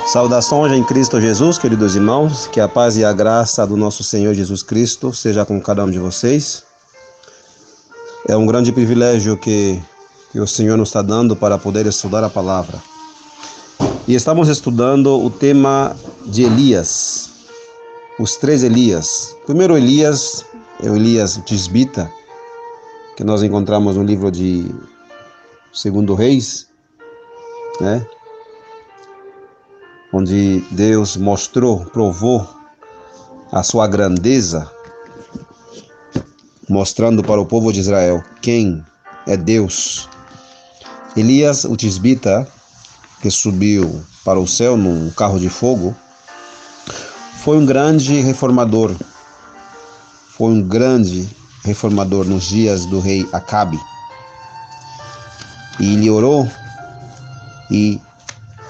Saudações em Cristo Jesus, queridos irmãos, que a paz e a graça do nosso Senhor Jesus Cristo seja com cada um de vocês. É um grande privilégio que o Senhor nos está dando para poder estudar a palavra. E estamos estudando o tema de Elias, os três Elias. O primeiro Elias é o Elias Tisbita, que nós encontramos no livro de 2 Reis, né? Onde Deus provou a sua grandeza, mostrando para o povo de Israel quem é Deus. Elias, o Tisbita, que subiu para o céu num carro de fogo, foi um grande reformador. Foi um grande reformador nos dias do rei Acabe. E ele orou e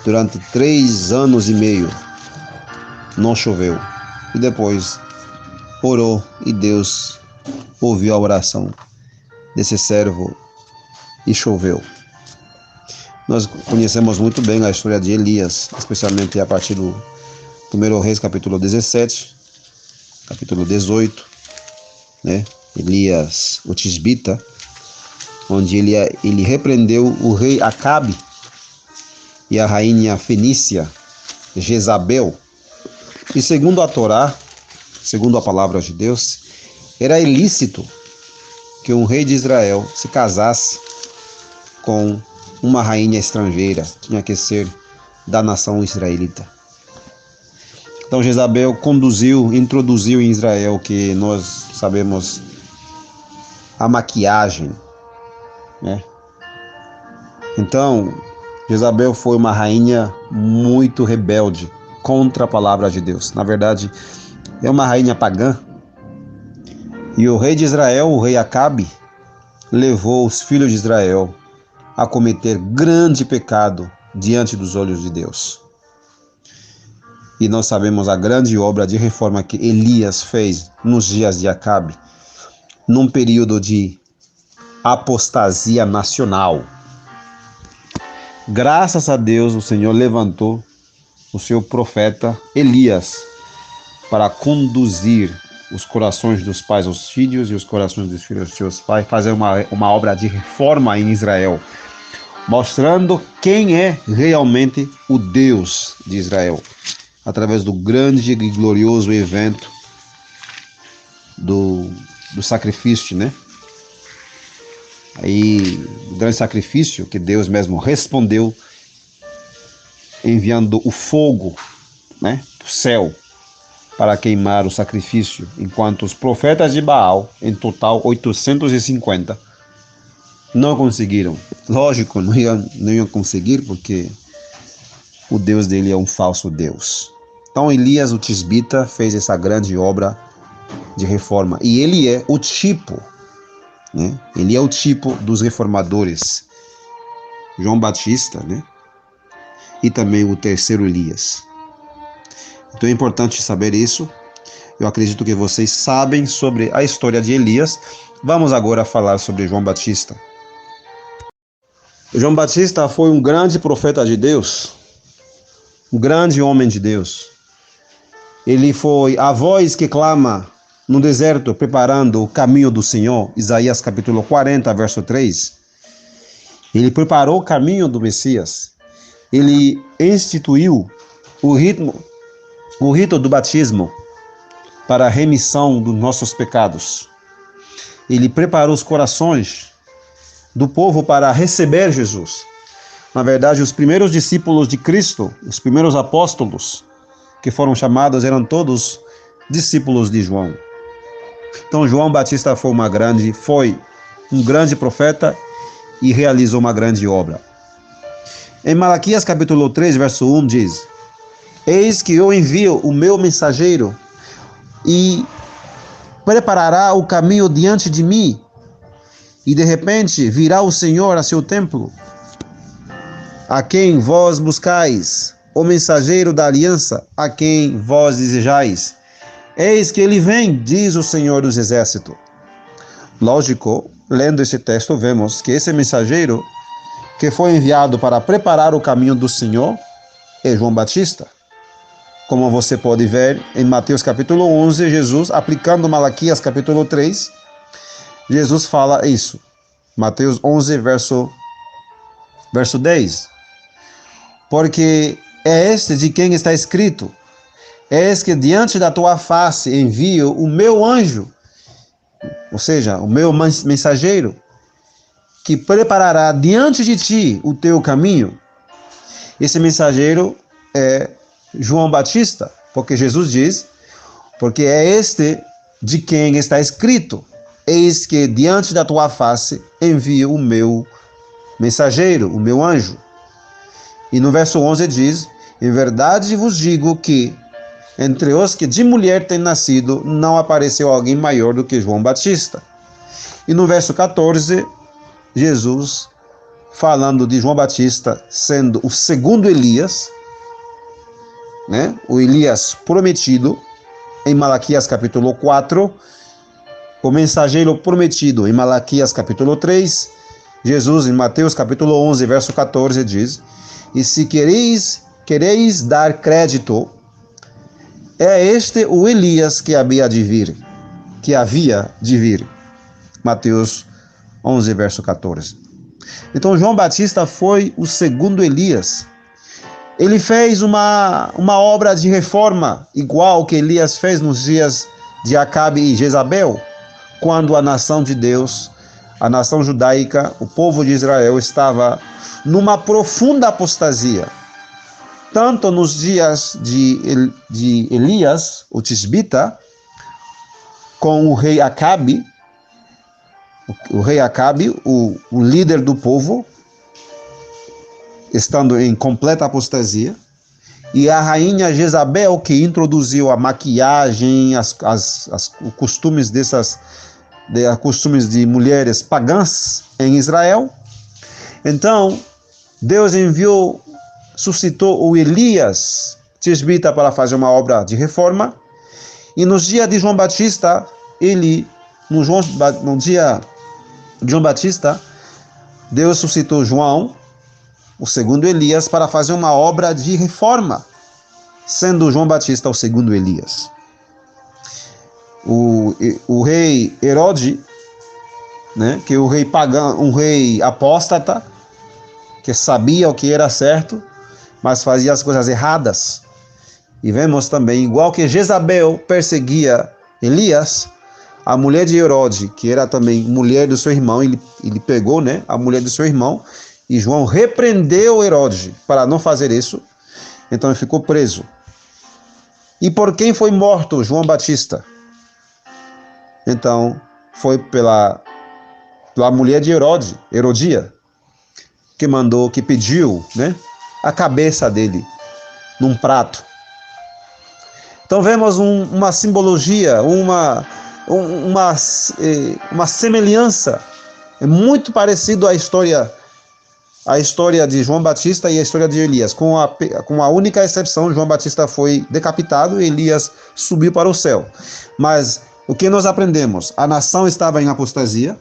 durante 3 anos e meio não choveu. E depois orou e Deus ouviu a oração desse servo e choveu. Nós conhecemos muito bem a história de Elias, especialmente a partir do 1 Reis, capítulo 17, capítulo 18, né? Elias, o Tisbita, onde ele repreendeu o rei Acabe e a rainha fenícia Jezabel. E segundo a Torá, segundo a palavra de Deus, era ilícito que um rei de Israel se casasse com uma rainha estrangeira. Tinha que ser da nação israelita. Então Jezabel introduziu em Israel o que nós sabemos, a maquiagem, né? Então Jezabel foi uma rainha muito rebelde contra a palavra de Deus. Na verdade, é uma rainha pagã. E o rei de Israel, o rei Acabe, levou os filhos de Israel a cometer grande pecado diante dos olhos de Deus. E nós sabemos a grande obra de reforma que Elias fez nos dias de Acabe, num período de apostasia nacional. Graças a Deus, o Senhor levantou o seu profeta Elias para conduzir os corações dos pais aos filhos e os corações dos filhos aos seus pais, fazer uma obra de reforma em Israel, mostrando quem é realmente o Deus de Israel, através do grande e glorioso evento do sacrifício, né? Aí, o grande sacrifício que Deus mesmo respondeu, enviando o fogo, né, do céu, para queimar o sacrifício, enquanto os profetas de Baal, em total 850, não conseguiram. Lógico, não iam conseguir, porque o Deus dele é um falso Deus. Então Elias, o Tisbita, fez essa grande obra de reforma. E ele é o tipo, né? Ele é o tipo dos reformadores. João Batista, né? E também o terceiro Elias. Então é importante saber isso. Eu acredito que vocês sabem sobre a história de Elias. Vamos agora falar sobre João Batista. João Batista foi um grande profeta de Deus, um grande homem de Deus. Ele foi a voz que clama no deserto, preparando o caminho do Senhor. Isaías capítulo 40, verso 3. Ele preparou o caminho do Messias. Ele instituiu o rito do batismo para a remissão dos nossos pecados. Ele preparou os corações do povo para receber Jesus. Na verdade, os primeiros discípulos de Cristo, os primeiros apóstolos que foram chamados, eram todos discípulos de João. Então João Batista foi um grande profeta e realizou uma grande obra. Em Malaquias capítulo 3, verso 1 diz: Eis que eu envio o meu mensageiro e preparará o caminho diante de mim, e de repente virá o Senhor a seu templo, a quem vós buscais, o mensageiro da aliança, a quem vós desejais. Eis que ele vem, diz o Senhor dos Exércitos. Lógico, lendo esse texto, vemos que esse mensageiro que foi enviado para preparar o caminho do Senhor é João Batista. Como você pode ver em Mateus capítulo 11, Jesus, aplicando Malaquias capítulo 3, Jesus fala isso. Mateus 11, verso 10. Porque é este de quem está escrito: eis que diante da tua face envio o meu anjo, ou seja, o meu mensageiro, que preparará diante de ti o teu caminho. Esse mensageiro é João Batista, porque Jesus diz, porque é este de quem está escrito: eis que diante da tua face envio o meu mensageiro, o meu anjo. E no verso 11 diz: em verdade vos digo que entre os que de mulher têm nascido, não apareceu alguém maior do que João Batista. E no verso 14, Jesus, falando de João Batista sendo o segundo Elias, né? O Elias prometido em Malaquias capítulo 4, o mensageiro prometido em Malaquias capítulo 3, Jesus em Mateus capítulo 11, verso 14 diz: e se quereis dar crédito, é este o Elias que havia de vir. Mateus 11, verso 14. Então João Batista foi o segundo Elias. Ele fez uma obra de reforma, igual que Elias fez nos dias de Acabe e Jezabel, quando a nação de Deus, a nação judaica, o povo de Israel estava numa profunda apostasia. Tanto nos dias de Elias, o tisbita, com o rei Acabe, o líder do povo, estando em completa apostasia, e a rainha Jezabel, que introduziu a maquiagem, os costumes costumes de mulheres pagãs em Israel. Então, Deus suscitou o Elias, tisbita, para fazer uma obra de reforma. E nos dias de João Batista, no dia de João Batista, Deus suscitou João, o segundo Elias, para fazer uma obra de reforma, sendo João Batista o segundo Elias. O rei Herodes, né, que é o rei pagão, um rei apóstata, que sabia o que era certo, mas fazia as coisas erradas. E vemos também, igual que Jezabel perseguia Elias, a mulher de Herodes, que era também mulher do seu irmão, ele pegou, né, a mulher do seu irmão, e João repreendeu Herodes para não fazer isso. Então ele ficou preso. E por quem foi morto João Batista? Então foi pela mulher de Herodes, Herodia, que pediu, né, a cabeça dele num prato. Então vemos uma simbologia, uma semelhança, é muito parecido à história de João Batista e a história de Elias, com a única exceção: João Batista foi decapitado e Elias subiu para o céu. Mas o que nós aprendemos? A nação estava em apostasia,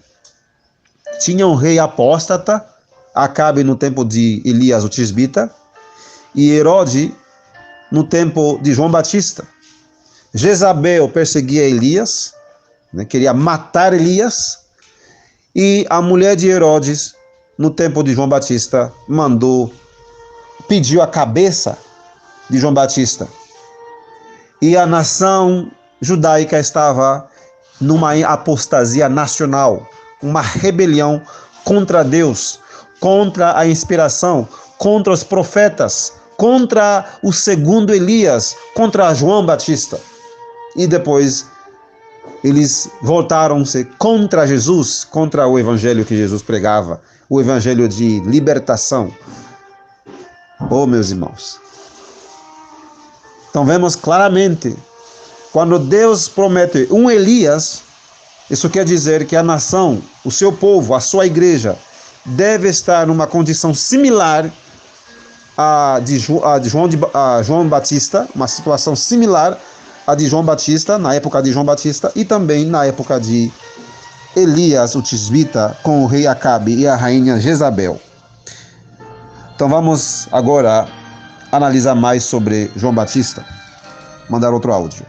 tinha um rei apóstata, Acabe no tempo de Elias o tisbita, e Herodes no tempo de João Batista. Jezabel perseguia Elias, né, queria matar Elias, e a mulher de Herodes, no tempo de João Batista, pediu a cabeça de João Batista. E a nação judaica estava numa apostasia nacional, uma rebelião contra Deus, contra a inspiração, contra os profetas, contra o segundo Elias, contra João Batista. E depois eles voltaram-se contra Jesus, contra o evangelho que Jesus pregava, o evangelho de libertação. Oh, meus irmãos. Então vemos claramente, quando Deus promete um Elias, isso quer dizer que a nação, o seu povo, a sua igreja, deve estar numa condição similar a João Batista, uma situação similar à de João Batista, na época de João Batista, e também na época de Elias, o tisbita, com o rei Acabe e a rainha Jezabel. Então vamos agora analisar mais sobre João Batista. Mandar outro áudio.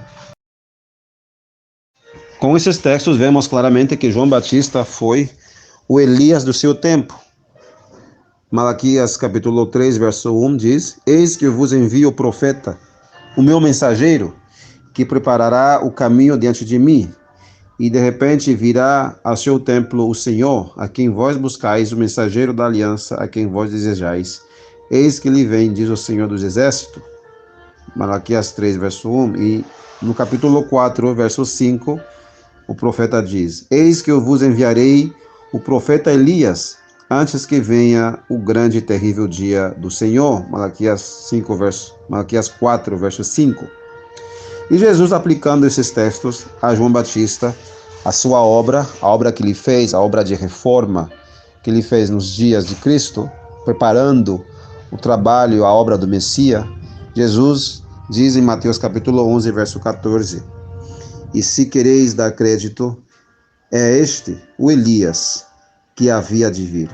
Com esses textos, vemos claramente que João Batista foi o Elias do seu tempo. Malaquias capítulo 3, verso 1 diz: Eis que eu vos envio o profeta, o meu mensageiro, que preparará o caminho diante de mim. E de repente virá ao seu templo o Senhor, a quem vós buscais, o mensageiro da aliança, a quem vós desejais. Eis que ele vem, diz o Senhor dos Exércitos. Malaquias 3, verso 1. E no capítulo 4, verso 5, o profeta diz: Eis que eu vos enviarei o profeta Elias, antes que venha o grande e terrível dia do Senhor. Malaquias 4, verso 5. E Jesus, aplicando esses textos a João Batista, a sua obra, a obra que ele fez, a obra de reforma que ele fez nos dias de Cristo, preparando o trabalho, a obra do Messias, Jesus diz em Mateus capítulo 11, verso 14: E se quereis dar crédito, é este o Elias que havia de vir.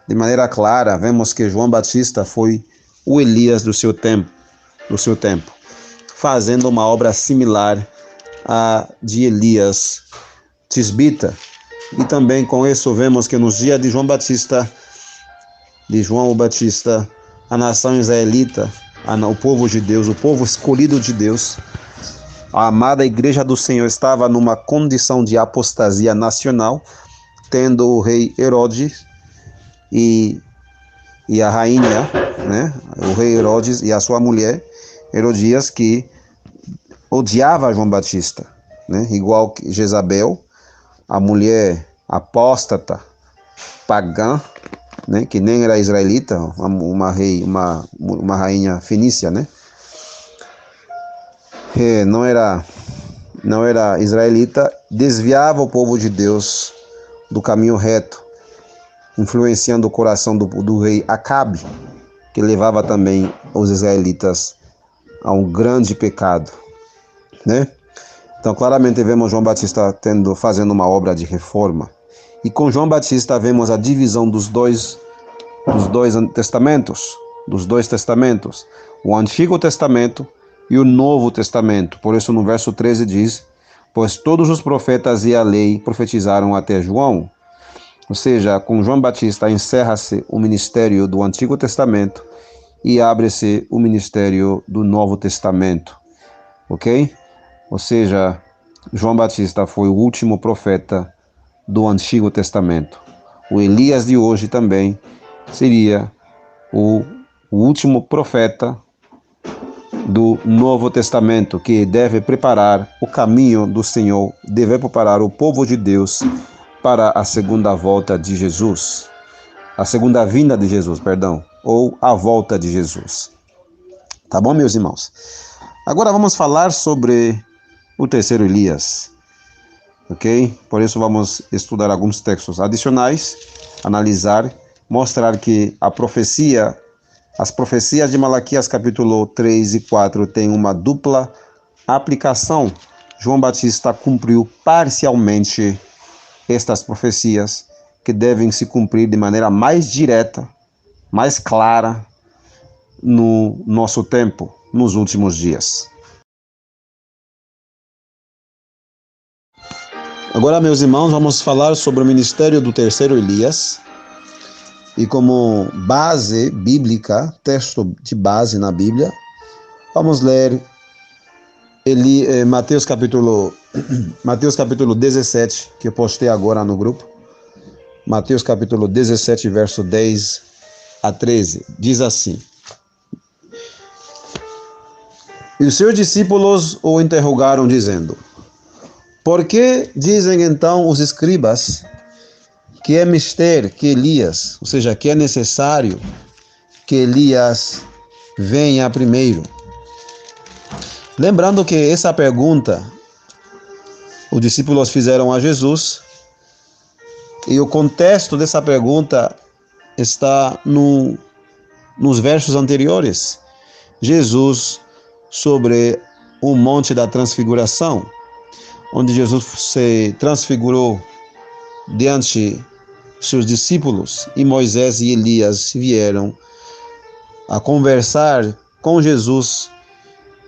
De maneira clara, vemos que João Batista foi o Elias do seu tempo, fazendo uma obra similar à de Elias Tisbita. E também com isso vemos que nos dias de João o Batista, a nação israelita, o povo de Deus, o povo escolhido de Deus, a amada igreja do Senhor estava numa condição de apostasia nacional, tendo o rei Herodes e a rainha, né, o rei Herodes e a sua mulher Herodias, que odiava João Batista, né, igual que Jezabel, a mulher apóstata, pagã, né, que nem era israelita, uma rainha fenícia, né, não era israelita, desviava o povo de Deus do caminho reto, influenciando o coração do rei Acabe, que levava também os israelitas a um grande pecado, né? Então, claramente vemos João Batista fazendo uma obra de reforma. E com João Batista vemos a divisão dos dois testamentos, o Antigo Testamento e o Novo Testamento. Por isso, no verso 13 diz: Pois todos os profetas e a lei profetizaram até João. Ou seja, com João Batista encerra-se o ministério do Antigo Testamento e abre-se o ministério do Novo Testamento. Ok? Ou seja, João Batista foi o último profeta do Antigo Testamento. O Elias de hoje também seria o último profeta do Novo Testamento, que deve preparar o caminho do Senhor, deve preparar o povo de Deus para a segunda volta de Jesus. A segunda vinda de Jesus, ou a volta de Jesus. Tá bom, meus irmãos? Agora vamos falar sobre o terceiro Elias, ok? Por isso vamos estudar alguns textos adicionais, analisar, mostrar que as profecias de Malaquias capítulo 3 e 4 têm uma dupla aplicação. João Batista cumpriu parcialmente estas profecias, que devem se cumprir de maneira mais direta, mais clara no nosso tempo, nos últimos dias. Agora, meus irmãos, vamos falar sobre o ministério do terceiro Elias. E como base bíblica, texto de base na Bíblia, vamos ler Mateus capítulo 17, que eu postei agora no grupo. Mateus capítulo 17, verso 10 a 13. Diz assim: E os seus discípulos o interrogaram, dizendo: Por que dizem então os escribas que é mister que Elias, ou seja, que é necessário que Elias venha primeiro? Lembrando que essa pergunta os discípulos fizeram a Jesus, e o contexto dessa pergunta está nos versos anteriores. Jesus sobre o Monte da Transfiguração, onde Jesus se transfigurou diante de seus discípulos, e Moisés e Elias vieram a conversar com Jesus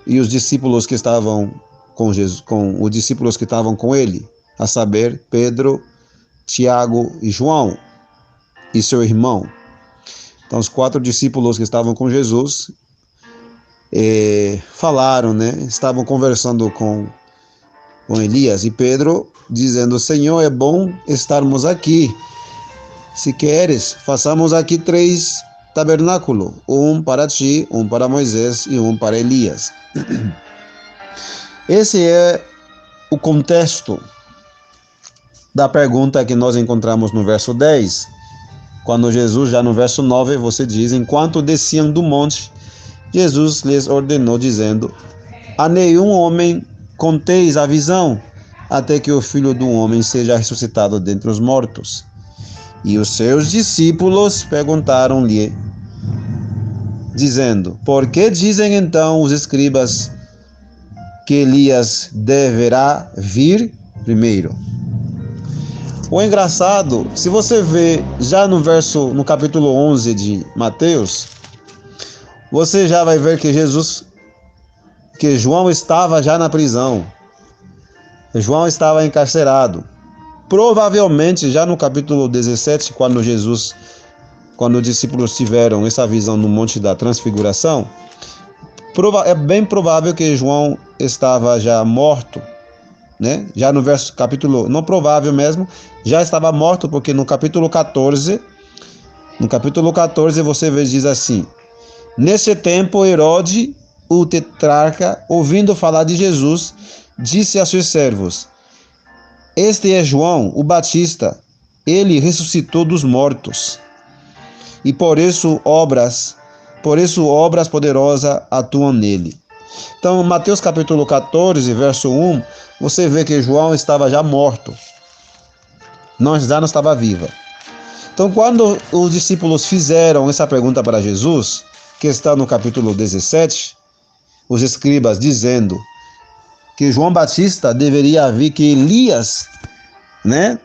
e os discípulos que estavam com Jesus, com os discípulos que estavam com ele, a saber, Pedro, Tiago e João e seu irmão. Então, os 4 discípulos que estavam com Jesus falaram, né? Estavam conversando com Elias e Pedro, dizendo: Senhor, é bom estarmos aqui. Se queres, façamos aqui 3 tabernáculos, um para ti, um para Moisés e um para Elias. Esse é o contexto da pergunta que nós encontramos no verso 10, quando Jesus, já no verso 9, você diz: enquanto desciam do monte, Jesus lhes ordenou, dizendo: a nenhum homem conteis a visão, até que o Filho do Homem seja ressuscitado dentre os mortos. E os seus discípulos perguntaram-lhe, dizendo: por que dizem então os escribas que Elias deverá vir primeiro? O engraçado, se você vê já no capítulo 11 de Mateus, você já vai ver que João estava já na prisão. João estava encarcerado. Provavelmente já no capítulo 17, quando os discípulos tiveram essa visão no Monte da Transfiguração, é bem provável que João estava já morto, né? Já no capítulo, não provável mesmo, já estava morto, porque no capítulo 14 você vê, diz assim: nesse tempo Herode, o tetrarca, ouvindo falar de Jesus, disse a seus servos: este é João, o Batista, ele ressuscitou dos mortos, e por isso obras poderosas atuam nele. Então, Mateus capítulo 14, verso 1, você vê que João estava já morto, já não estava viva. Então, quando os discípulos fizeram essa pergunta para Jesus, que está no capítulo 17, os escribas dizendo que João Batista deveria vir, que Elias, né?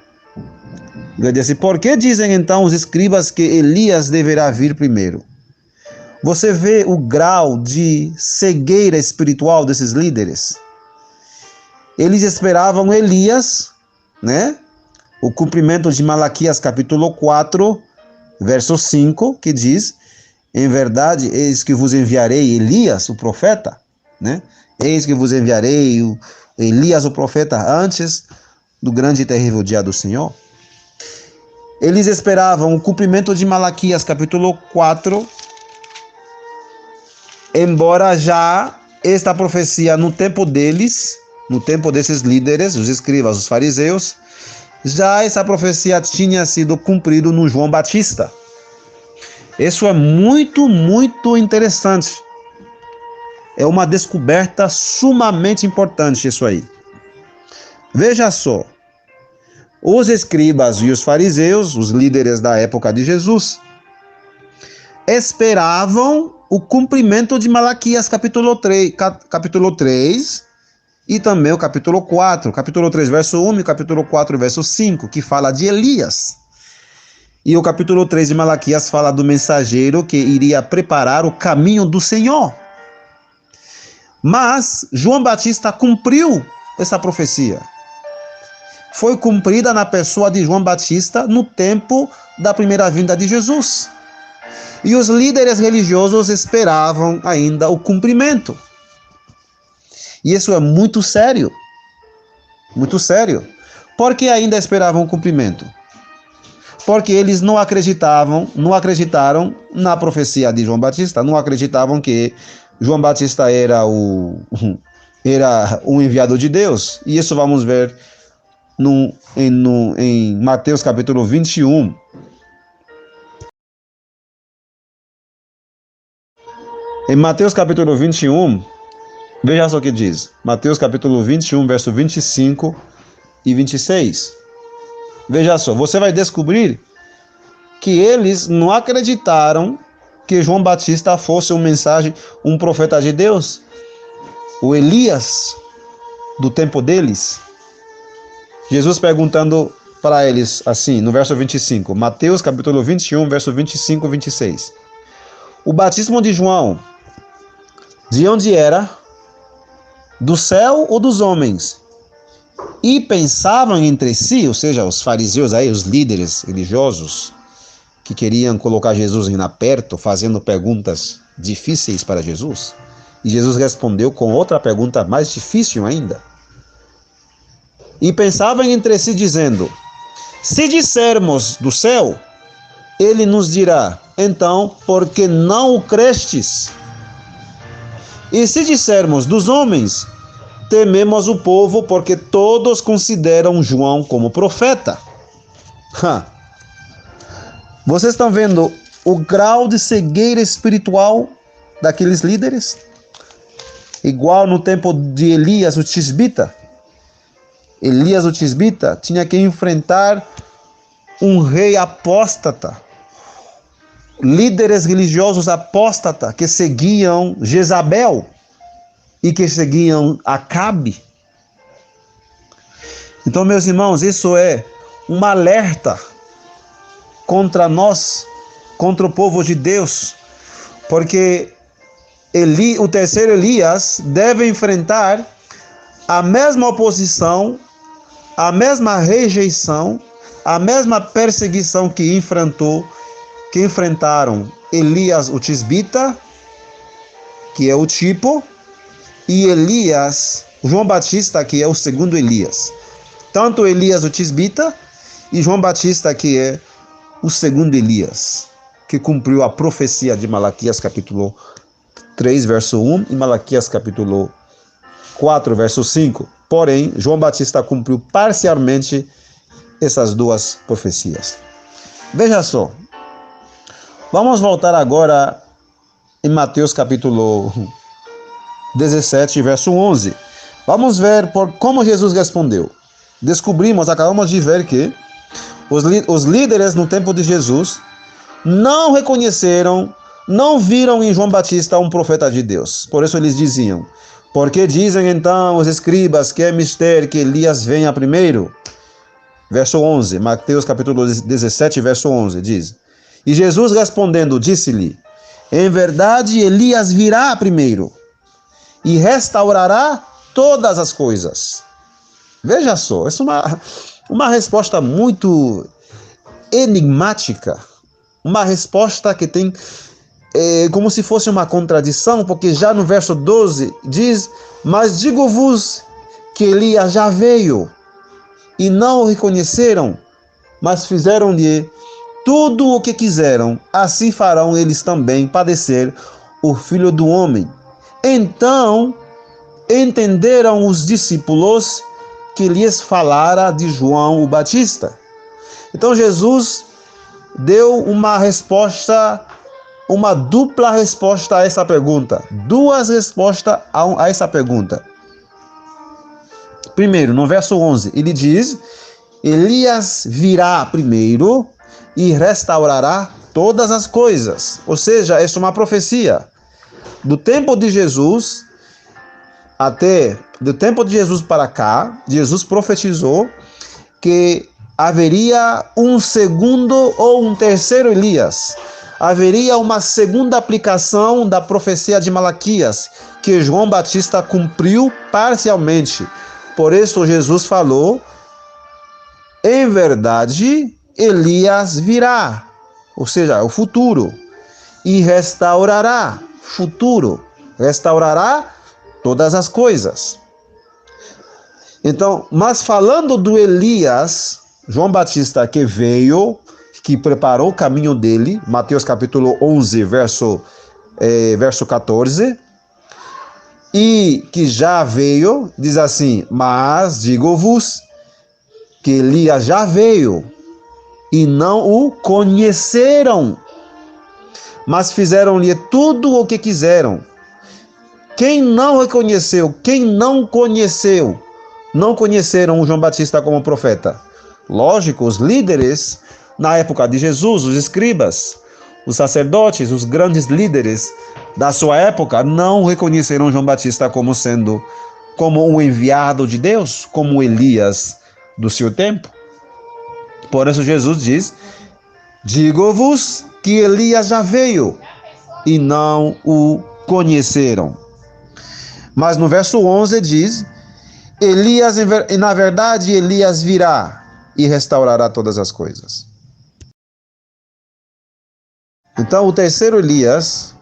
Ele disse: por que dizem então os escribas que Elias deverá vir primeiro? Você vê o grau de cegueira espiritual desses líderes. Eles esperavam Elias, né? O cumprimento de Malaquias capítulo 4, verso 5, que diz: em verdade, eis que vos enviarei Elias, o profeta, né? Eis que vos enviarei Elias, o profeta, antes do grande e terrível dia do Senhor. Eles esperavam o cumprimento de Malaquias capítulo 4, embora já esta profecia no tempo deles, no tempo desses líderes, os escribas, os fariseus, já essa profecia tinha sido cumprida no João Batista. Isso é muito, muito interessante. É uma descoberta sumamente importante isso aí. Veja só. Os escribas e os fariseus, os líderes da época de Jesus, esperavam o cumprimento de Malaquias capítulo 3 e também o capítulo 4. Capítulo 3, verso 1 e capítulo 4, verso 5, que fala de Elias. E o capítulo 3 de Malaquias fala do mensageiro que iria preparar o caminho do Senhor. Mas João Batista cumpriu essa profecia. Foi cumprida na pessoa de João Batista no tempo da primeira vinda de Jesus. E os líderes religiosos esperavam ainda o cumprimento. E isso é muito sério. Muito sério. Por que ainda esperavam o cumprimento? Porque eles não acreditaram na profecia de João Batista, não acreditavam que João Batista era o enviado de Deus. E isso vamos ver em Mateus capítulo 21. Em Mateus capítulo 21, veja só o que diz. Mateus capítulo 21, verso 25 e 26. Veja só, você vai descobrir que eles não acreditaram que João Batista fosse um profeta de Deus, o Elias do tempo deles. Jesus perguntando para eles assim, no verso 25, Mateus capítulo 21, verso 25 e 26. O batismo de João De onde era? Do céu ou dos homens? E pensavam entre si, ou seja, os fariseus aí, os líderes religiosos, que queriam colocar Jesus ainda perto, fazendo perguntas difíceis para Jesus. E Jesus respondeu com outra pergunta mais difícil ainda. E pensavam entre si, dizendo: se dissermos do céu, ele nos dirá: então, por que não o crestes? E se dissermos dos homens, tememos o povo, porque todos consideram João como profeta. Vocês estão vendo o grau de cegueira espiritual daqueles líderes? Igual no tempo de Elias, o tisbita. Elias, o tisbita, tinha que enfrentar um rei apóstata. Líderes religiosos apóstatas que seguiam Jezabel e que seguiam Acabe. Então, meus irmãos, isso é um alerta contra nós, contra o povo de Deus, porque o terceiro Elias deve enfrentar a mesma oposição, a mesma rejeição, a mesma perseguição que enfrentaram Elias, o tisbita, que é o tipo, e Elias, João Batista, que é o segundo Elias. Tanto Elias, o tisbita, e João Batista, que é o segundo Elias, que cumpriu a profecia de Malaquias capítulo 3, verso 1 e Malaquias capítulo 4, verso 5. Porém, João Batista cumpriu parcialmente essas duas profecias. Veja só. Vamos voltar agora em Mateus capítulo 17, verso 11. Vamos ver como Jesus respondeu. Acabamos de ver que os líderes no tempo de Jesus não reconheceram, não viram em João Batista um profeta de Deus. Por isso eles diziam: porque dizem então os escribas que é mistério que Elias venha primeiro? Verso 11, Mateus capítulo 17, verso 11, diz: e Jesus respondendo, disse-lhe: em verdade Elias virá primeiro e restaurará todas as coisas. Veja só, essa é uma resposta muito enigmática, uma resposta que tem como se fosse uma contradição, porque já no verso 12 diz: mas digo-vos que Elias já veio e não o reconheceram, mas fizeram-lhe tudo o que quiseram, assim farão eles também padecer o Filho do Homem. Então entenderam os discípulos que lhes falara de João o Batista. Então Jesus deu uma resposta, uma dupla resposta a essa pergunta. Duas respostas a essa pergunta. Primeiro, no verso 11, ele diz: Elias virá primeiro e restaurará todas as coisas. Ou seja, essa é uma profecia. Do tempo de Jesus para cá, Jesus profetizou que haveria um segundo ou um terceiro Elias. Haveria uma segunda aplicação da profecia de Malaquias, que João Batista cumpriu parcialmente. Por isso Jesus falou: em verdade, Elias virá, ou seja, o futuro, e restaurará, restaurará todas as coisas. Então, mas falando do Elias, João Batista que veio, que preparou o caminho dele, Mateus capítulo 11, verso 14, e que já veio, diz assim: mas digo-vos que Elias já veio e não o conheceram, mas fizeram-lhe tudo o que quiseram. Quem não reconheceu, quem não conheceu, não conheceram o João Batista como profeta? Lógico, os líderes na época de Jesus, os escribas, os sacerdotes, os grandes líderes da sua época não reconheceram João Batista como um enviado de Deus, como Elias do seu tempo. Por isso Jesus diz: digo-vos que Elias já veio e não o conheceram. Mas no verso 11 diz: Elias, na verdade, Elias virá e restaurará todas as coisas. Então, o terceiro Elias,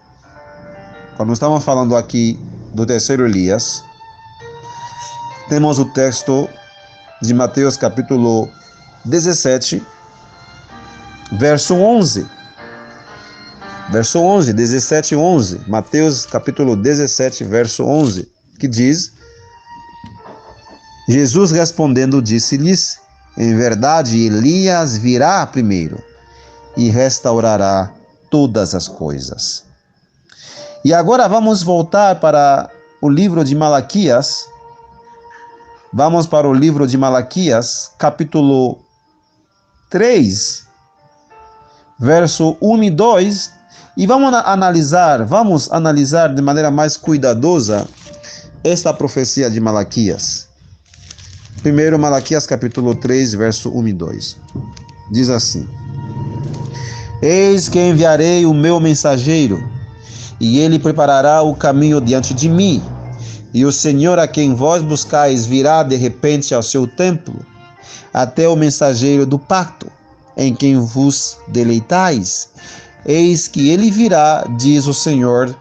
quando estamos falando aqui do terceiro Elias, temos o texto de Mateus capítulo 17, verso 11. Verso 11, 17 e 11. Mateus capítulo 17, verso 11, que diz: Jesus respondendo disse-lhes: Em verdade, Elias virá primeiro e restaurará todas as coisas. E agora vamos voltar para o livro de Malaquias. Vamos para o livro de Malaquias, capítulo 3, verso 1 e 2, e vamos analisar de maneira mais cuidadosa esta profecia de Malaquias. Primeiro, Malaquias capítulo 3, verso 1 e 2. Diz assim: Eis que enviarei o meu mensageiro, e ele preparará o caminho diante de mim. E o Senhor a quem vós buscais virá de repente ao seu templo, até o mensageiro do pacto, em quem vos deleitais. Eis que ele virá, diz o Senhor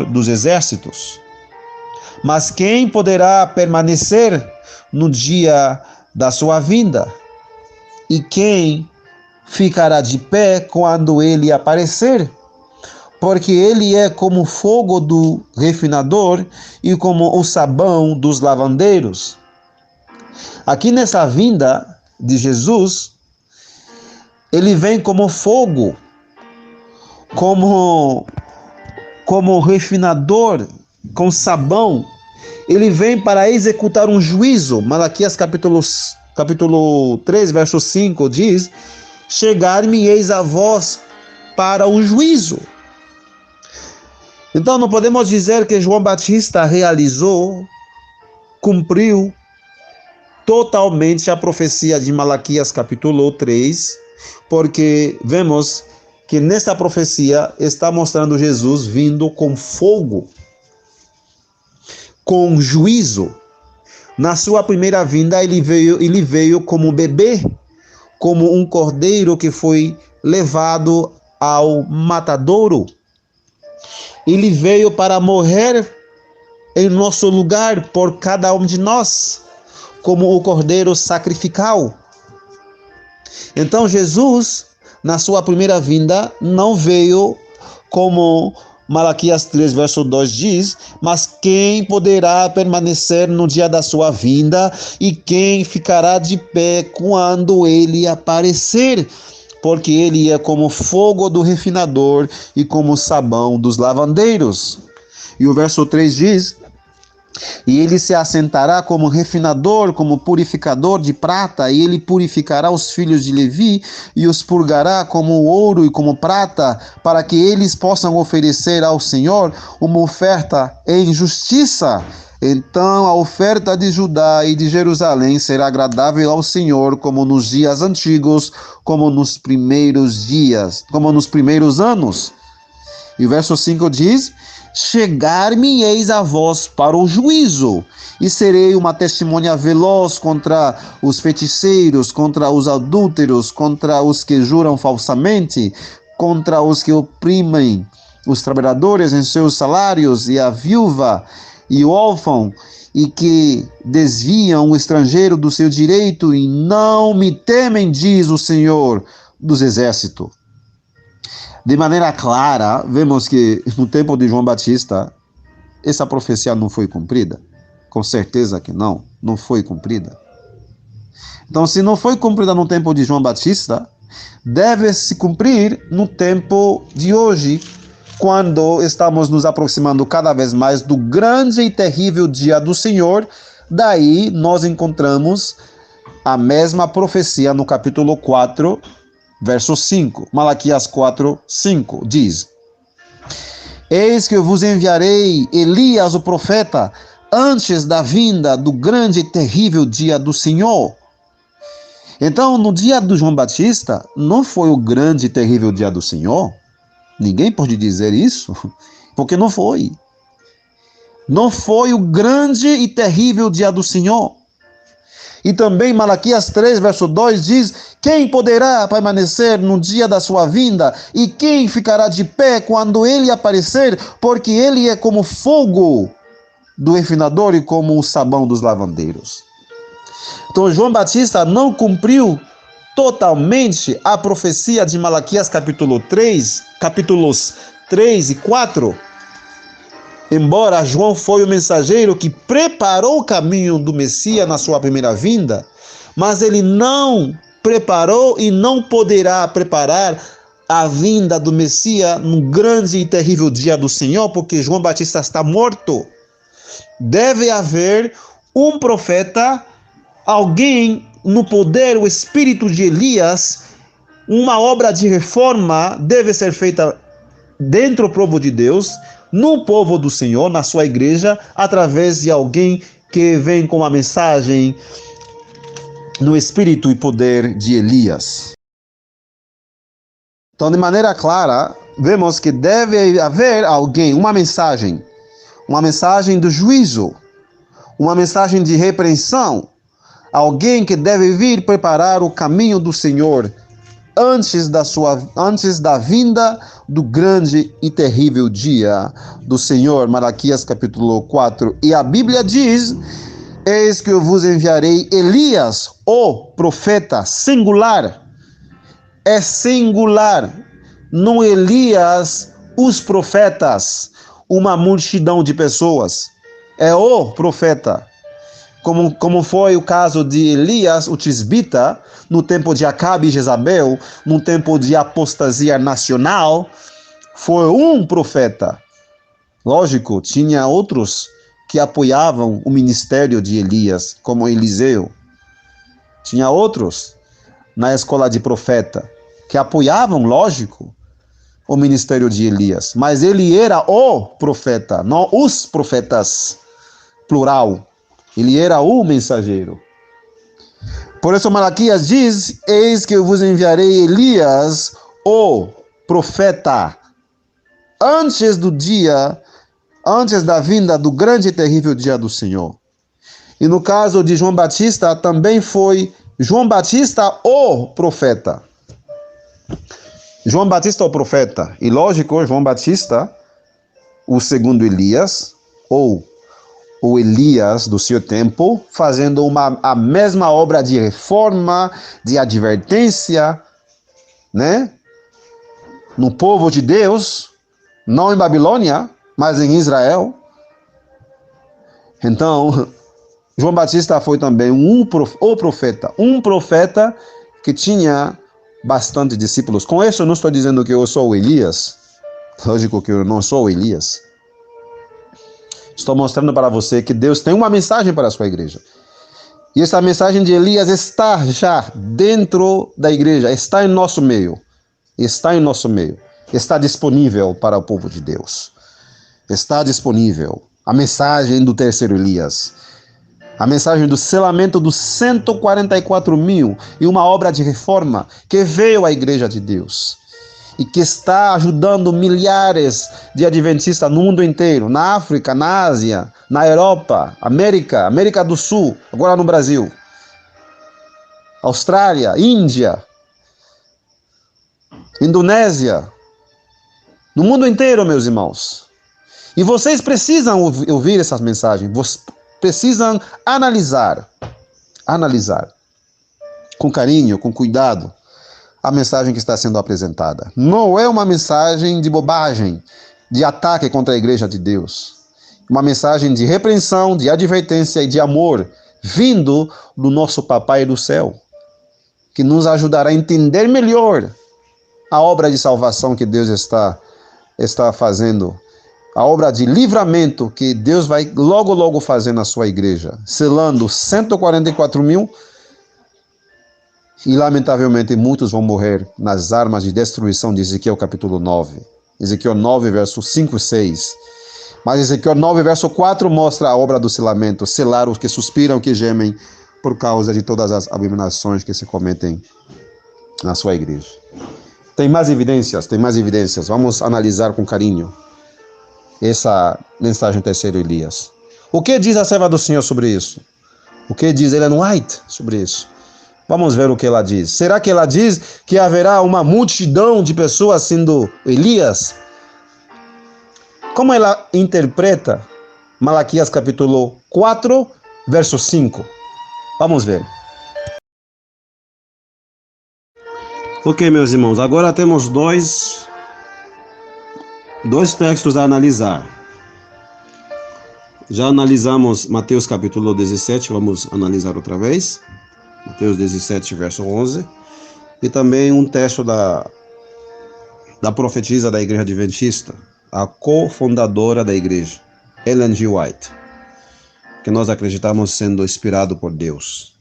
dos exércitos. Mas quem poderá permanecer no dia da sua vinda? E quem ficará de pé quando ele aparecer? Porque ele é como o fogo do refinador e como o sabão dos lavandeiros. Aqui nessa vinda de Jesus, ele vem como fogo, como refinador, com sabão. Ele vem para executar um juízo. Malaquias capítulo 3, verso 5 diz: Chegar-me-eis a vós para o juízo. Então não podemos dizer que João Batista cumpriu totalmente a profecia de Malaquias capítulo 3, porque vemos que nessa profecia está mostrando Jesus vindo com fogo, com juízo. Na sua primeira vinda ele veio como bebê, como um cordeiro que foi levado ao matadouro. Ele veio para morrer em nosso lugar por cada um de nós, como o cordeiro sacrificial. Então Jesus, na sua primeira vinda, não veio como Malaquias 3, verso 2 diz: Mas quem poderá permanecer no dia da sua vinda, e quem ficará de pé quando ele aparecer? Porque ele é como fogo do refinador e como sabão dos lavandeiros. E o verso 3 diz: E ele se assentará como refinador, como purificador de prata, e ele purificará os filhos de Levi e os purgará como ouro e como prata, para que eles possam oferecer ao Senhor uma oferta em justiça. Então a oferta de Judá e de Jerusalém será agradável ao Senhor, como nos dias antigos, como nos primeiros dias, como nos primeiros anos. E o verso 5 diz: Chegar-me-eis a vós para o juízo, e serei uma testemunha veloz contra os feiticeiros, contra os adúlteros, contra os que juram falsamente, contra os que oprimem os trabalhadores em seus salários, e a viúva e o órfão, e que desviam o estrangeiro do seu direito, e não me temem, diz o Senhor dos exércitos. De maneira clara, vemos que no tempo de João Batista, essa profecia não foi cumprida. Com certeza que não foi cumprida. Então, se não foi cumprida no tempo de João Batista, deve se cumprir no tempo de hoje, quando estamos nos aproximando cada vez mais do grande e terrível dia do Senhor. Daí nós encontramos a mesma profecia no capítulo 4, verso 5. Malaquias 4, 5 diz: Eis que eu vos enviarei Elias o profeta antes da vinda do grande e terrível dia do Senhor. Então, no dia do João Batista, não foi o grande e terrível dia do Senhor? Ninguém pode dizer isso, porque não foi. Não foi o grande e terrível dia do Senhor? E também Malaquias 3, verso 2 diz: quem poderá permanecer no dia da sua vinda? E quem ficará de pé quando ele aparecer? Porque ele é como fogo do refinador e como o sabão dos lavandeiros. Então João Batista não cumpriu totalmente a profecia de Malaquias capítulos 3 e 4. Embora João foi o mensageiro que preparou o caminho do Messias na sua primeira vinda, mas ele não preparou e não poderá preparar a vinda do Messias no grande e terrível dia do Senhor, porque João Batista está morto. Deve haver um profeta, alguém no poder, o espírito de Elias. Uma obra de reforma deve ser feita dentro do povo de Deus, no povo do Senhor, na sua igreja, através de alguém que vem com a mensagem no espírito e poder de Elias. Então, de maneira clara, vemos que deve haver alguém, uma mensagem do juízo, uma mensagem de repreensão, alguém que deve vir preparar o caminho do Senhor antes da vinda do grande e terrível dia do Senhor. Malaquias capítulo 4. E a Bíblia diz: eis que eu vos enviarei Elias, o profeta, singular. É singular, não Elias, os profetas, uma multidão de pessoas. É o profeta. Como foi o caso de Elias, o tisbita, no tempo de Acabe e Jezabel, no tempo de apostasia nacional, foi um profeta. Lógico, tinha outros que apoiavam o ministério de Elias, como Eliseu. Tinha outros na escola de profeta que apoiavam, lógico, o ministério de Elias. Mas ele era o profeta, não os profetas, plural. Ele era o mensageiro. Por isso Malaquias diz: eis que eu vos enviarei Elias, o profeta, antes da vinda do grande e terrível dia do Senhor. E no caso de João Batista, também foi João Batista, o profeta. João Batista, o profeta. E lógico, João Batista, o segundo Elias, ou o Elias do seu tempo, fazendo a mesma obra de reforma, de advertência, né? No povo de Deus, não em Babilônia, mas em Israel. Então, João Batista foi também o profeta que tinha bastante discípulos. Com isso, eu não estou dizendo que eu sou o Elias. Lógico que eu não sou o Elias. Estou mostrando para você que Deus tem uma mensagem para a sua igreja. E essa mensagem de Elias está já dentro da igreja, está em nosso meio. Está em nosso meio. Está disponível para o povo de Deus. Está disponível a mensagem do terceiro Elias. A mensagem do selamento dos 144.000 e uma obra de reforma que veio à igreja de Deus. E que está ajudando milhares de adventistas no mundo inteiro, na África, na Ásia, na Europa, América do Sul, agora no Brasil, Austrália, Índia, Indonésia, no mundo inteiro, meus irmãos. E vocês precisam ouvir essas mensagens, vocês precisam analisar com carinho, com cuidado, a mensagem que está sendo apresentada. Não é uma mensagem de bobagem, de ataque contra a igreja de Deus. Uma mensagem de repreensão, de advertência e de amor, vindo do nosso Papai do céu, que nos ajudará a entender melhor a obra de salvação que Deus está fazendo, a obra de livramento que Deus vai logo fazer na sua igreja, selando 144.000. E, lamentavelmente, muitos vão morrer nas armas de destruição de Ezequiel capítulo 9. Ezequiel 9, verso 5 e 6. Mas Ezequiel 9, verso 4 mostra a obra do selamento. Selar os que suspiram, que gemem, por causa de todas as abominações que se cometem na sua igreja. Tem mais evidências. Vamos analisar com carinho. essa mensagem do terceiro Elias. O que diz a serva do Senhor sobre isso? O que diz Ellen White sobre isso? Vamos ver o que ela diz. Será que ela diz que haverá uma multidão de pessoas sendo Elias? Como ela interpreta Malaquias capítulo 4, verso 5? Vamos ver. Ok, meus irmãos, agora temos dois textos a analisar. Já analisamos Mateus capítulo 17, vamos analisar outra vez. Mateus 17, verso 11. E também um texto da profetisa da Igreja Adventista, a cofundadora da igreja, Ellen G. White, que nós acreditamos sendo inspirado por Deus.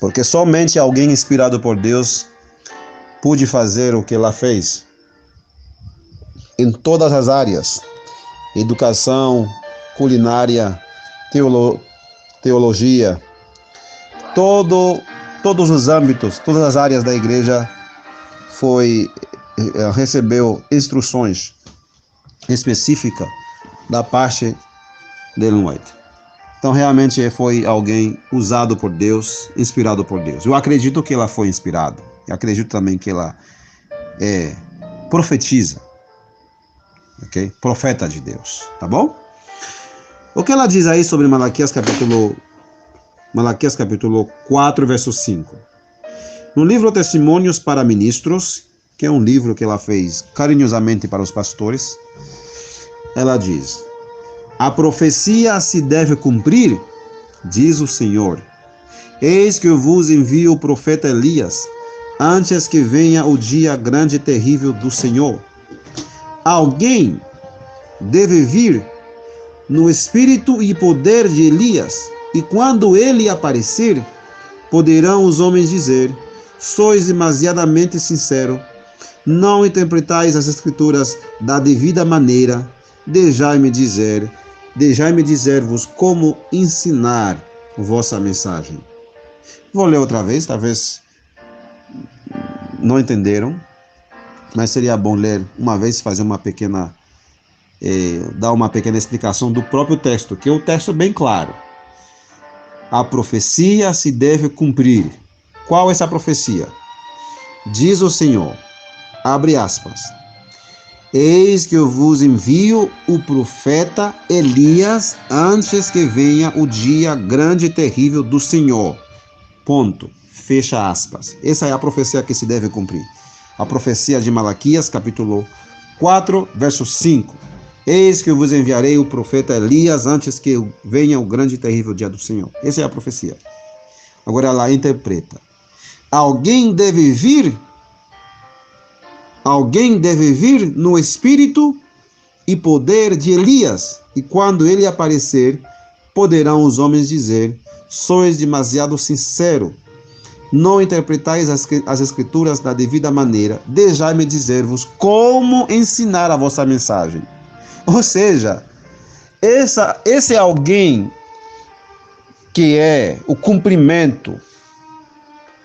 Porque somente alguém inspirado por Deus pôde fazer o que ela fez em todas as áreas: educação, culinária, teologia, todos os âmbitos, todas as áreas da igreja recebeu instruções específicas da parte de Ellen White. Então realmente foi alguém usado por Deus, inspirado por Deus. Eu acredito que ela foi inspirada. Eu acredito também que ela profetiza. Ok? Profeta de Deus. Tá bom? O que ela diz aí sobre Malaquias capítulo 4, verso 5? No livro Testemunhos para Ministros, que é um livro que ela fez carinhosamente para os pastores, ela diz: a profecia se deve cumprir, diz o Senhor. Eis que eu vos envio o profeta Elias, antes que venha o dia grande e terrível do Senhor. Alguém deve vir no espírito e poder de Elias, e quando ele aparecer, poderão os homens dizer: sois demasiadamente sincero, não interpretais as escrituras da devida maneira, deixai-me dizer-vos como ensinar vossa mensagem. Vou ler outra vez, talvez não entenderam, mas seria bom ler uma vez, fazer uma pequena dar uma pequena explicação do próprio texto, que é um texto bem claro. A profecia se deve cumprir. Qual é essa profecia? Diz o Senhor, abre aspas: eis que eu vos envio o profeta Elias, antes que venha o dia grande e terrível do Senhor. Ponto. Fecha aspas. Essa é a profecia que se deve cumprir. A profecia de Malaquias, capítulo 4, verso 5. Eis que eu vos enviarei o profeta Elias, antes que venha o grande e terrível dia do Senhor. Essa é a profecia. Agora ela interpreta: alguém deve vir no espírito e poder de Elias, e quando ele aparecer, poderão os homens dizer: sois demasiado sincero, não interpretais as escrituras da devida maneira, deixai-me dizer-vos como ensinar a vossa mensagem. Ou seja, esse é alguém que é o cumprimento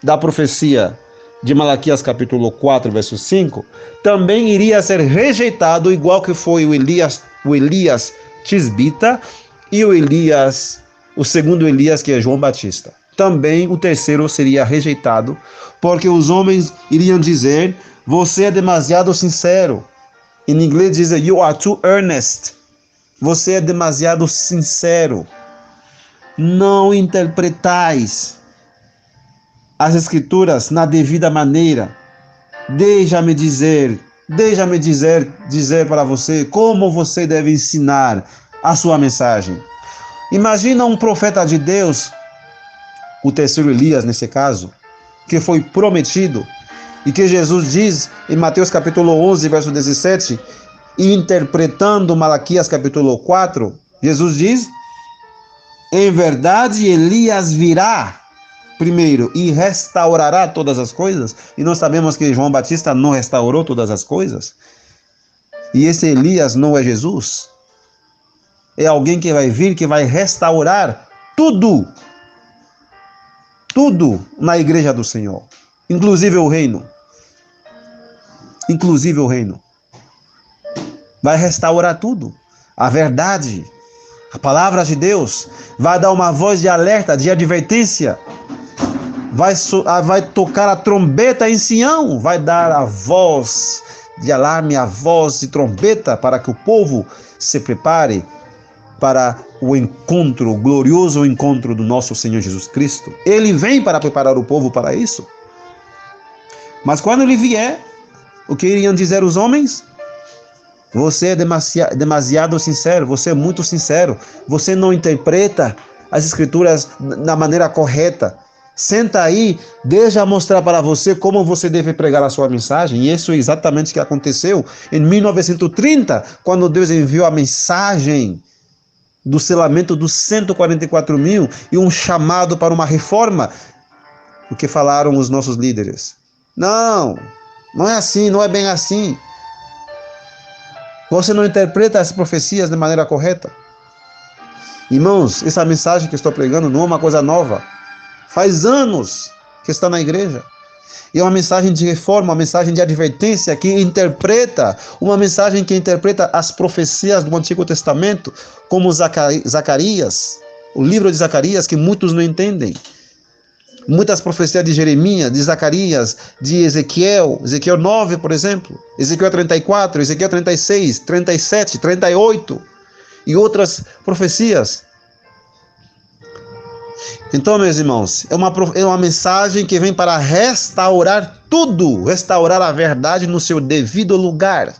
da profecia de Malaquias capítulo 4, verso 5, também iria ser rejeitado, igual que foi o Elias Tisbita e o segundo Elias, que é João Batista. Também o terceiro seria rejeitado, porque os homens iriam dizer: você é demasiado sincero. Em inglês diz: you are too earnest. Você é demasiado sincero. Não interpretais as escrituras na devida maneira. Deixa-me dizer para você como você deve ensinar a sua mensagem. Imagina um profeta de Deus, o terceiro Elias nesse caso, que foi prometido, e que Jesus diz em Mateus capítulo 11, verso 17, e interpretando Malaquias capítulo 4, Jesus diz: em verdade Elias virá primeiro e restaurará todas as coisas. E nós sabemos que João Batista não restaurou todas as coisas. E esse Elias não é Jesus. É alguém que vai vir, que vai restaurar tudo na igreja do Senhor, inclusive o reino. Vai restaurar tudo. a verdade, a palavra de Deus, vai dar uma voz de alerta, de advertência, vai tocar a trombeta em Sião, vai dar a voz de alarme, a voz de trombeta, para que o povo se prepare para o encontro, o glorioso encontro do nosso Senhor Jesus Cristo. Ele vem para preparar o povo para isso. Mas quando ele vier, o que iriam dizer os homens? Você é demasiado sincero, você é muito sincero, você não interpreta as escrituras da maneira correta. Senta aí, deixa eu mostrar para você como você deve pregar a sua mensagem. E isso é exatamente o que aconteceu em 1930, quando Deus enviou a mensagem do selamento dos 144 mil e um chamado para uma reforma. O que falaram os nossos líderes? Não é assim, não é bem assim. Você não interpreta as profecias de maneira correta. Irmãos, essa mensagem que estou pregando não é uma coisa nova. Faz anos que está na igreja. E é uma mensagem de reforma, uma mensagem de advertência uma mensagem que interpreta as profecias do Antigo Testamento, como Zacarias, o livro de Zacarias, que muitos não entendem. Muitas profecias de Jeremias, de Zacarias, de Ezequiel 9, por exemplo, Ezequiel 34, Ezequiel 36, 37, 38 e outras profecias. Então, meus irmãos, é uma mensagem que vem para restaurar tudo, restaurar a verdade no seu devido lugar.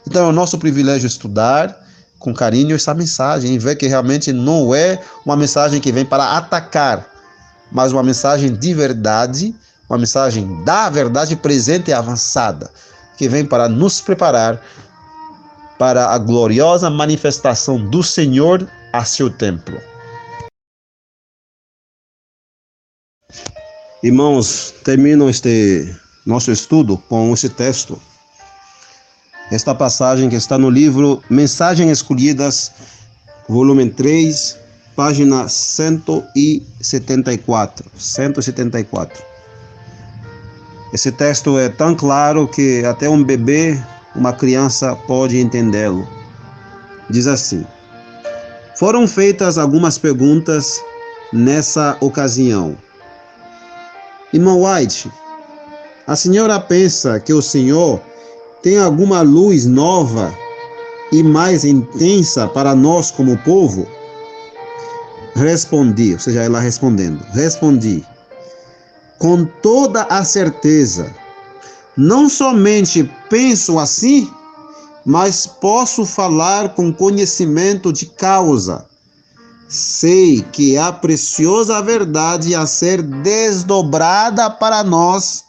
Então, é o nosso privilégio estudar com carinho essa mensagem e ver que realmente não é uma mensagem que vem para atacar, mas uma mensagem de verdade, uma mensagem da verdade presente e avançada, que vem para nos preparar para a gloriosa manifestação do Senhor a seu templo. Irmãos, termino este nosso estudo com esse texto, esta passagem que está no livro Mensagens Escolhidas, volume 3, página 174. Esse texto é tão claro que até um bebê, uma criança pode entendê-lo. Diz assim: foram feitas algumas perguntas nessa ocasião. Irmão White, a senhora pensa que o Senhor tem alguma luz nova e mais intensa para nós como povo? Respondi, ou seja, ela respondendo. Respondi, com toda a certeza. Não somente penso assim, mas posso falar com conhecimento de causa. Sei que há preciosa verdade a ser desdobrada para nós,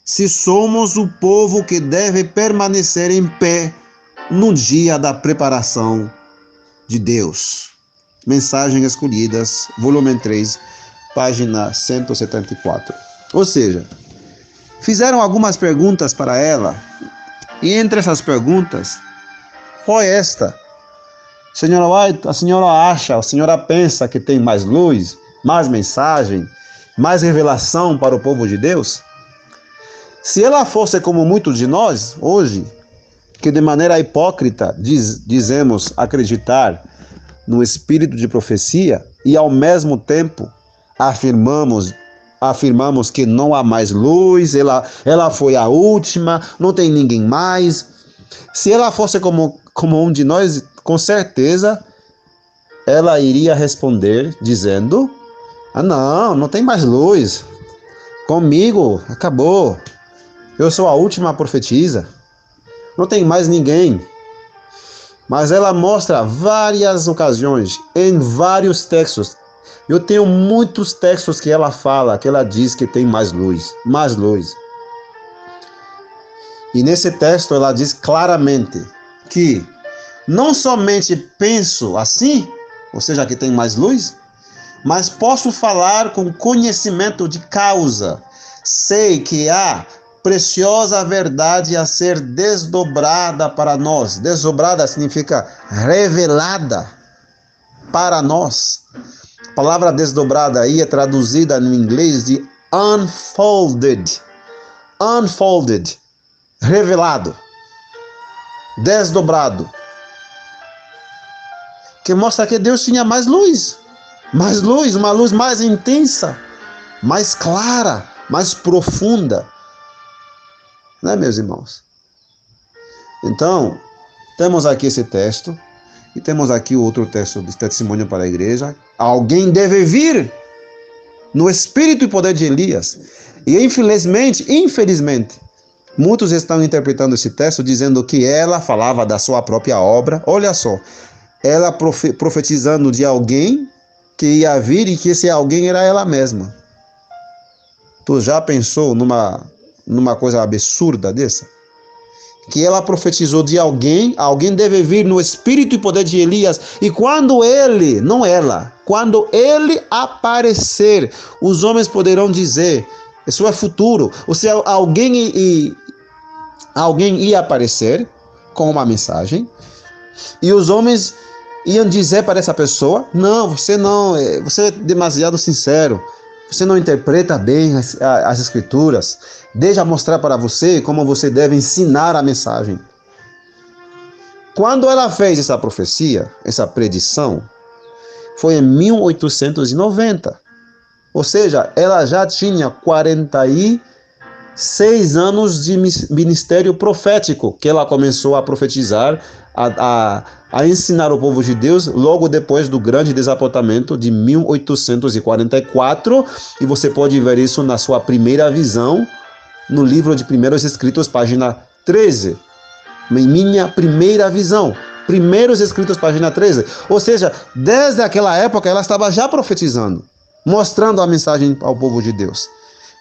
se somos o povo que deve permanecer em pé no dia da preparação de Deus. Mensagens Escolhidas, volume 3, página 174. Ou seja, fizeram algumas perguntas para ela, e entre essas perguntas, foi esta: Senhora White, a senhora pensa que tem mais luz, mais mensagem, mais revelação para o povo de Deus? Se ela fosse como muitos de nós, hoje, que de maneira hipócrita dizemos acreditar no espírito de profecia e ao mesmo tempo afirmamos que não há mais luz, ela foi a última, não tem ninguém mais. Se ela fosse como um de nós, com certeza ela iria responder dizendo: não tem mais luz, comigo acabou, eu sou a última profetisa, não tem mais ninguém. Mas ela mostra várias ocasiões, em vários textos. Eu tenho muitos textos que ela fala, que ela diz que tem mais luz. E nesse texto ela diz claramente que não somente penso assim, ou seja, que tem mais luz, mas posso falar com conhecimento de causa. Sei que há preciosa verdade a ser desdobrada para nós. Desdobrada significa revelada para nós. A palavra desdobrada aí é traduzida no inglês de unfolded. Unfolded, revelado, desdobrado. que mostra que Deus tinha mais luz, uma luz mais intensa, mais clara, mais profunda, né, meus irmãos? Então, temos aqui esse texto, e temos aqui outro texto de testemunho para a igreja. Alguém deve vir no espírito e poder de Elias. E infelizmente, muitos estão interpretando esse texto dizendo que ela falava da sua própria obra. Olha só, ela profetizando de alguém que ia vir e que esse alguém era ela mesma. Tu já pensou numa coisa absurda dessa? Que ela profetizou de alguém deve vir no espírito e poder de Elias, e quando ele, não ela, quando ele aparecer, os homens poderão dizer, isso é futuro, ou seja, alguém ia aparecer com uma mensagem, e os homens iam dizer para essa pessoa, não, você é demasiado sincero, você não interpreta bem as escrituras, deixa mostrar para você como você deve ensinar a mensagem. Quando ela fez essa profecia, essa predição, foi em 1890. Ou seja, ela já tinha 46 anos de ministério profético, que ela começou a profetizar, a ensinar o povo de Deus logo depois do grande desapontamento de 1844, e você pode ver isso na sua primeira visão, no livro de Primeiros Escritos, página 13. Minha primeira visão, Primeiros Escritos, página 13. Ou seja, desde aquela época ela estava já profetizando, mostrando a mensagem ao povo de Deus.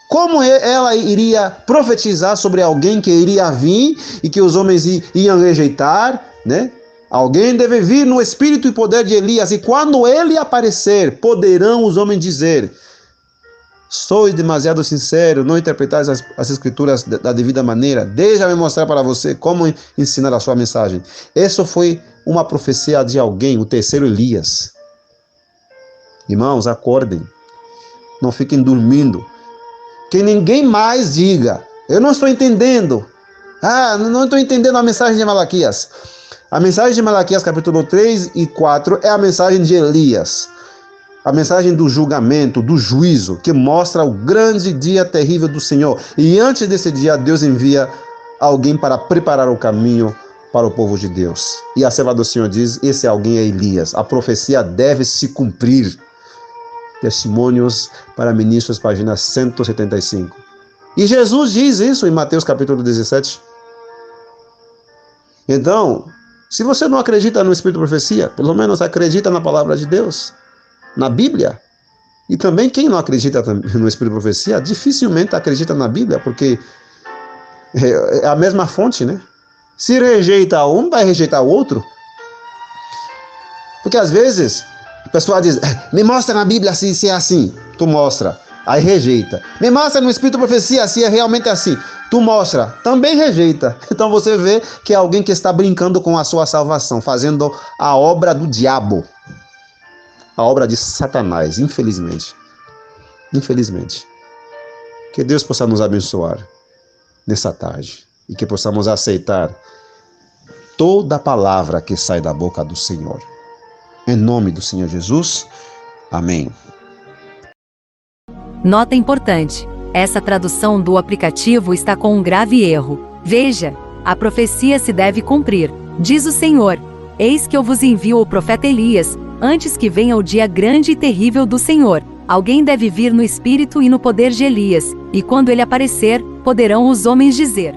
Como ela iria profetizar sobre alguém que iria vir e que os homens iam rejeitar, né? Alguém deve vir no espírito e poder de Elias, e quando ele aparecer, poderão os homens dizer: sois demasiado sincero, não interpretais as escrituras da devida maneira, deixa-me mostrar para você como ensinar a sua mensagem. Isso foi uma profecia de alguém, o terceiro Elias. Irmãos, acordem, não fiquem dormindo, que ninguém mais diga, eu não estou entendendo, não estou entendendo a mensagem de Malaquias. A mensagem de Malaquias, capítulo 3 e 4, é a mensagem de Elias. A mensagem do julgamento, do juízo, que mostra o grande dia terrível do Senhor. E antes desse dia, Deus envia alguém para preparar o caminho para o povo de Deus. E a serva do Senhor diz, esse alguém é Elias. A profecia deve se cumprir. Testemunhos para Ministros, página 175. E Jesus diz isso em Mateus capítulo 17. Então, se você não acredita no Espírito de Profecia, pelo menos acredita na palavra de Deus, na Bíblia. E também quem não acredita no Espírito de Profecia, dificilmente acredita na Bíblia, porque é a mesma fonte, né? Se rejeita um, vai rejeitar o outro. Porque às vezes a pessoa diz, me mostra na Bíblia se é assim. Tu mostra, aí rejeita. Me mostra no Espírito de Profecia se é realmente assim. Tu mostra, também rejeita. Então você vê que é alguém que está brincando com a sua salvação, fazendo a obra do diabo. A obra de Satanás, infelizmente. Infelizmente. Que Deus possa nos abençoar nessa tarde e que possamos aceitar toda a palavra que sai da boca do Senhor. Em nome do Senhor Jesus. Amém. Nota importante. Essa tradução do aplicativo está com um grave erro. Veja, a profecia se deve cumprir. Diz o Senhor, eis que eu vos envio o profeta Elias, antes que venha o dia grande e terrível do Senhor. Alguém deve vir no espírito e no poder de Elias, e quando ele aparecer, poderão os homens dizer.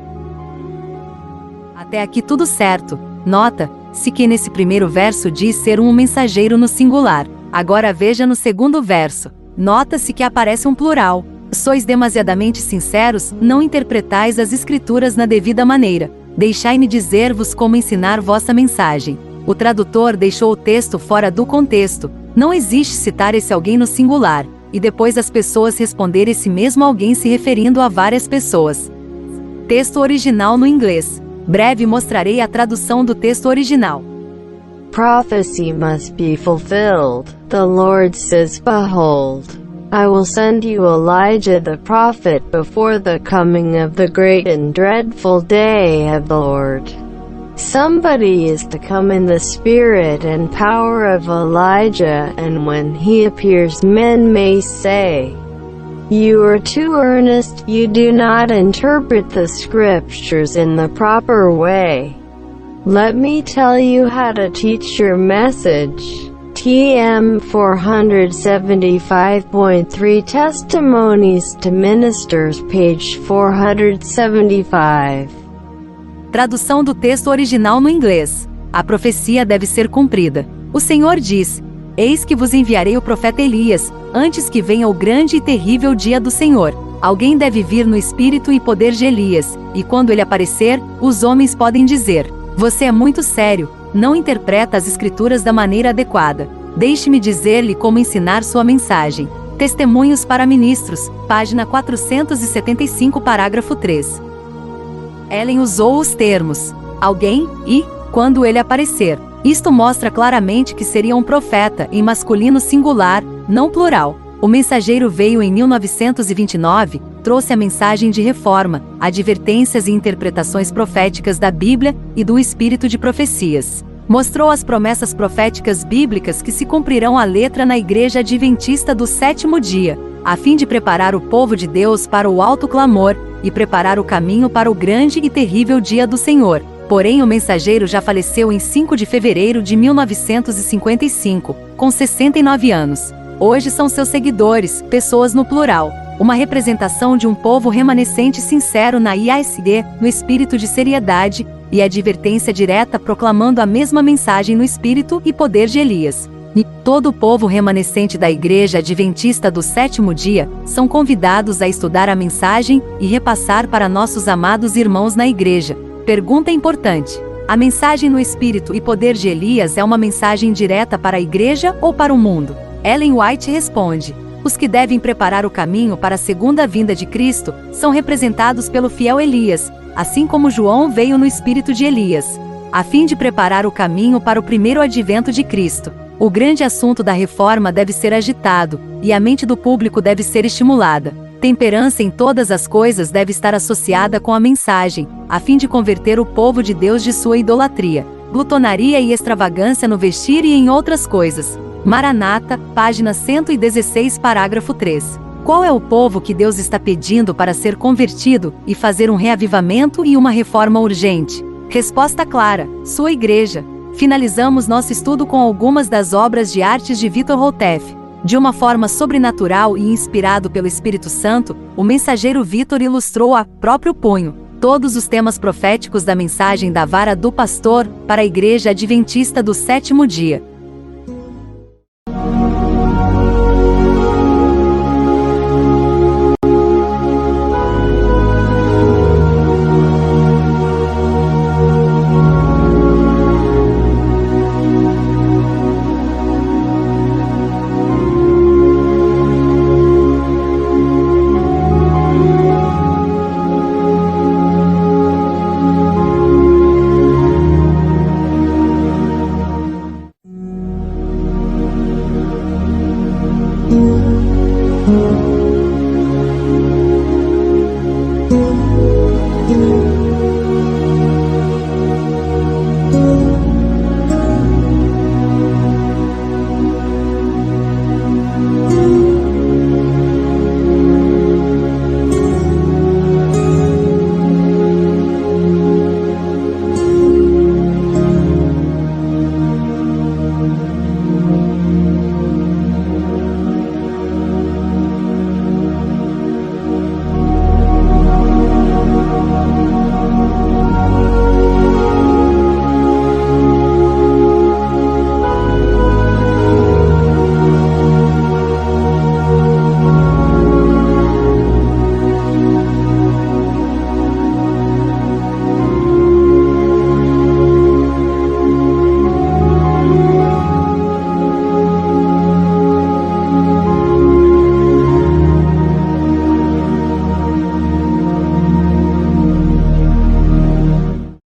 Até aqui tudo certo. Nota-se que nesse primeiro verso diz ser um mensageiro no singular. Agora veja no segundo verso. Nota-se que aparece um plural. Sois demasiadamente sinceros, não interpretais as escrituras na devida maneira. Deixai-me dizer-vos como ensinar vossa mensagem. O tradutor deixou o texto fora do contexto. Não existe citar esse alguém no singular, e depois as pessoas responder esse mesmo alguém se referindo a várias pessoas. Texto original no inglês. Breve mostrarei a tradução do texto original. Prophecy must be fulfilled. The Lord says, Behold, I will send you Elijah the prophet before the coming of the great and dreadful day of the Lord. Somebody is to come in the spirit and power of Elijah, and when he appears, men may say, "You are too earnest, you do not interpret the scriptures in the proper way." Let me tell you how to teach your message. TM 475.3 Testimonies to Ministers, page 475. Tradução do texto original no inglês. A profecia deve ser cumprida. O Senhor diz: Eis que vos enviarei o profeta Elias, antes que venha o grande e terrível dia do Senhor. Alguém deve vir no espírito e poder de Elias, e quando ele aparecer, os homens podem dizer: Você é muito sério, não interpreta as escrituras da maneira adequada. Deixe-me dizer-lhe como ensinar sua mensagem. Testemunhos para Ministros, página 475, parágrafo 3. Ellen usou os termos alguém e quando ele aparecer. Isto mostra claramente que seria um profeta em masculino singular, não plural. O mensageiro veio em 1929, trouxe a mensagem de reforma, advertências e interpretações proféticas da Bíblia e do espírito de profecias. Mostrou as promessas proféticas bíblicas que se cumprirão à letra na Igreja Adventista do Sétimo Dia, a fim de preparar o povo de Deus para o alto clamor e preparar o caminho para o grande e terrível dia do Senhor. Porém, o mensageiro já faleceu em 5 de fevereiro de 1955, com 69 anos. Hoje são seus seguidores, pessoas no plural, uma representação de um povo remanescente sincero na IASG, no espírito de seriedade, e advertência direta proclamando a mesma mensagem no espírito e poder de Elias. E todo o povo remanescente da Igreja Adventista do Sétimo Dia são convidados a estudar a mensagem e repassar para nossos amados irmãos na Igreja. Pergunta importante: a mensagem no Espírito e poder de Elias é uma mensagem direta para a Igreja ou para o mundo? Ellen White responde: os que devem preparar o caminho para a segunda vinda de Cristo são representados pelo fiel Elias, assim como João veio no espírito de Elias, a fim de preparar o caminho para o primeiro advento de Cristo. O grande assunto da reforma deve ser agitado, e a mente do público deve ser estimulada. Temperança em todas as coisas deve estar associada com a mensagem, a fim de converter o povo de Deus de sua idolatria, glutonaria e extravagância no vestir e em outras coisas. Maranata, página 116, parágrafo 3. Qual é o povo que Deus está pedindo para ser convertido e fazer um reavivamento e uma reforma urgente? Resposta clara: sua igreja. Finalizamos nosso estudo com algumas das obras de artes de Victor Houteff. De uma forma sobrenatural e inspirado pelo Espírito Santo, o mensageiro Victor ilustrou a próprio punho todos os temas proféticos da mensagem da vara do pastor para a Igreja Adventista do Sétimo Dia.